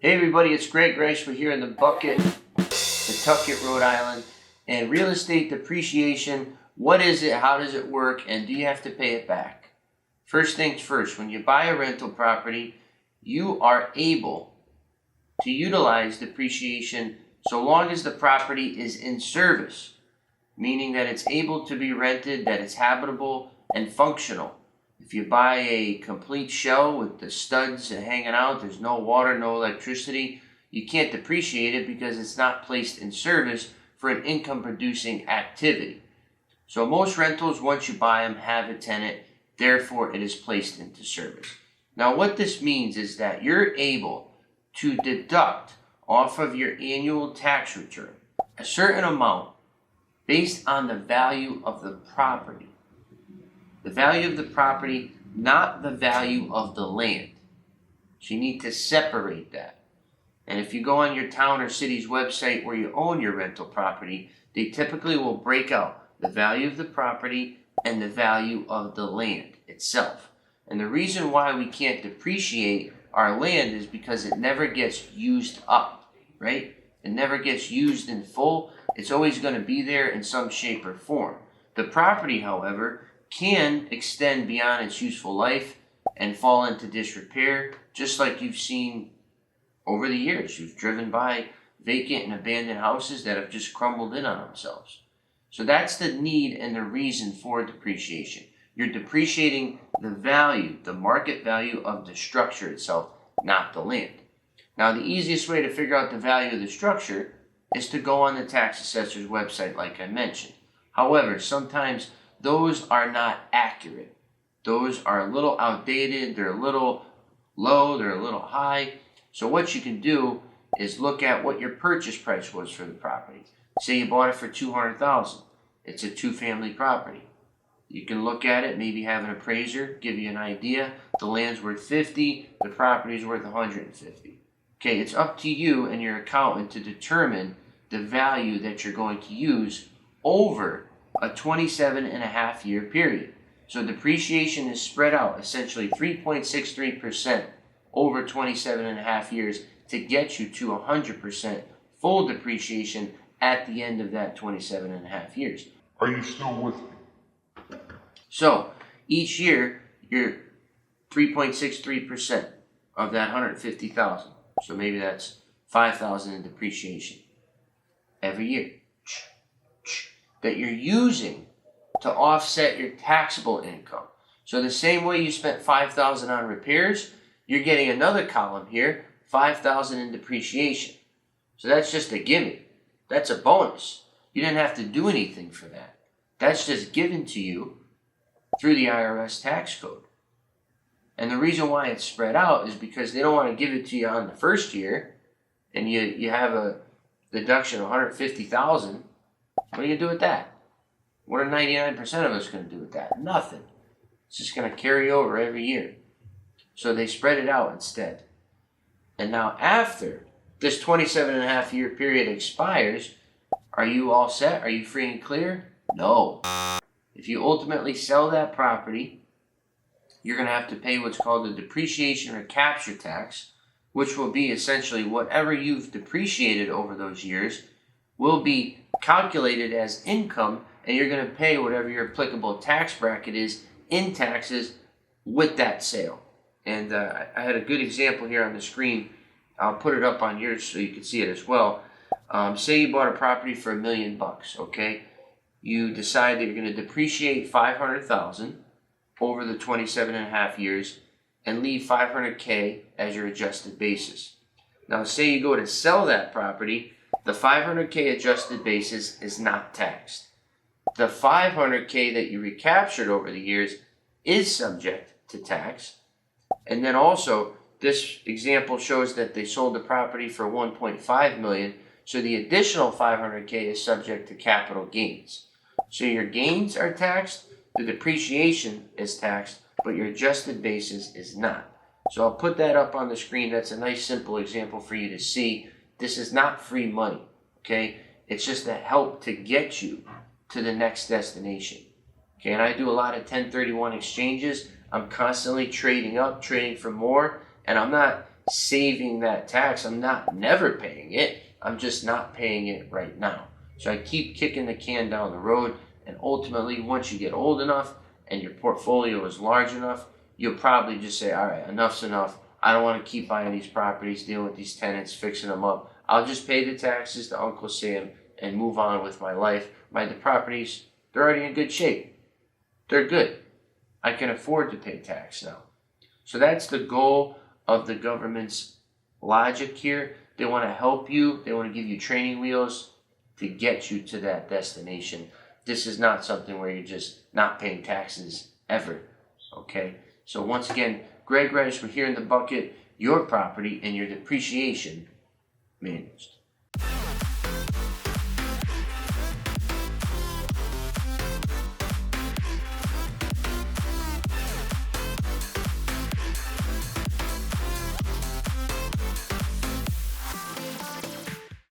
Hey everybody, it's Greg Grice. We're here in the Bucket, Pawtucket, Rhode Island. And real estate depreciation, what is it, how does it work, and do you have to pay it back? First things first, when you buy a rental property, you are able to utilize depreciation so long as the property is in service, meaning that it's able to be rented, that it's habitable and functional. If you buy a complete shell with the studs hanging out, there's no water, no electricity, you can't depreciate it because it's not placed in service for an income producing activity. So most rentals, once you buy them, have a tenant, therefore it is placed into service. Now what this means is that you're able to deduct off of your annual tax return a certain amount based on the value of the property. The value of the property, not the value of the land. So you need to separate that. And if you go on your town or city's website where you own your rental property, they typically will break out the value of the property and the value of the land itself. And the reason why we can't depreciate our land is because it never gets used up, right? It never gets used in full. It's always going to be there in some shape or form. The property, however, can extend beyond its useful life and fall into disrepair, just like you've seen over the years. You've driven by vacant and abandoned houses that have just crumbled in on themselves. So that's the need and the reason for depreciation. You're depreciating the value, the market value of the structure itself, not the land. Now, the easiest way to figure out the value of the structure is to go on the tax assessor's website, like I mentioned. However, sometimes those are not accurate. Those are a little outdated, they're a little low, they're a little high. So what you can do is look at what your purchase price was for the property. Say you bought it for $200,000. It's a two-family property. You can look at it, maybe have an appraiser give you an idea. The land's worth $50, the property's worth $150. Okay, it's up to you and your accountant to determine the value that you're going to use over a 27.5-year period. So depreciation is spread out, essentially 3.63% over 27.5 years to get you to 100% full depreciation at the end of that 27.5 years. Are you still with me? So each year, you're 3.63% of that 150,000. So maybe that's 5,000 in depreciation every year that you're using to offset your taxable income. So the same way you spent $5,000 on repairs, you're getting another column here, $5,000 in depreciation. So that's just a gimme. That's a bonus. You didn't have to do anything for that. That's just given to you through the IRS tax code. And the reason why it's spread out is because they don't want to give it to you on the first year and you have a deduction of $150,000. What are you going to do with that? What are 99% of us going to do with that? Nothing. It's just going to carry over every year. So they spread it out instead. And now after this 27.5-year period expires, are you all set? Are you free and clear? No. If you ultimately sell that property, you're going to have to pay what's called the depreciation recapture tax, which will be essentially whatever you've depreciated over those years will be calculated as income, and you're going to pay whatever your applicable tax bracket is in taxes with that sale. And I had a good example here on the screen. I'll put it up on yours so you can see it as well. Say you bought a property for $1 million, okay? You decide that you're going to depreciate $500,000 over the 27.5 years and leave $500K as your adjusted basis. Now say you go to sell that property, the $500K adjusted basis is not taxed. The $500K that you recaptured over the years is subject to tax. And then also, this example shows that they sold the property for $1.5 million, so the additional $500K is subject to capital gains. So your gains are taxed, the depreciation is taxed, but your adjusted basis is not. So I'll put that up on the screen. That's a nice simple example for you to see. This is not free money, okay? It's just a help to get you to the next destination. Okay, and I do a lot of 1031 exchanges. I'm constantly trading up, trading for more, and I'm not saving that tax. I'm not never paying it. I'm just not paying it right now. So I keep kicking the can down the road, and ultimately, once you get old enough and your portfolio is large enough, you'll probably just say, all right, enough's enough. I don't want to keep buying these properties, dealing with these tenants, fixing them up. I'll just pay the taxes to Uncle Sam and move on with my life. The properties, they're already in good shape. They're good. I can afford to pay tax now. So that's the goal of the government's logic here. They want to help you. They want to give you training wheels to get you to that destination. This is not something where you're just not paying taxes ever. Okay? So once again, Greg Reddish, we're here in the bucket, your property and your depreciation managed.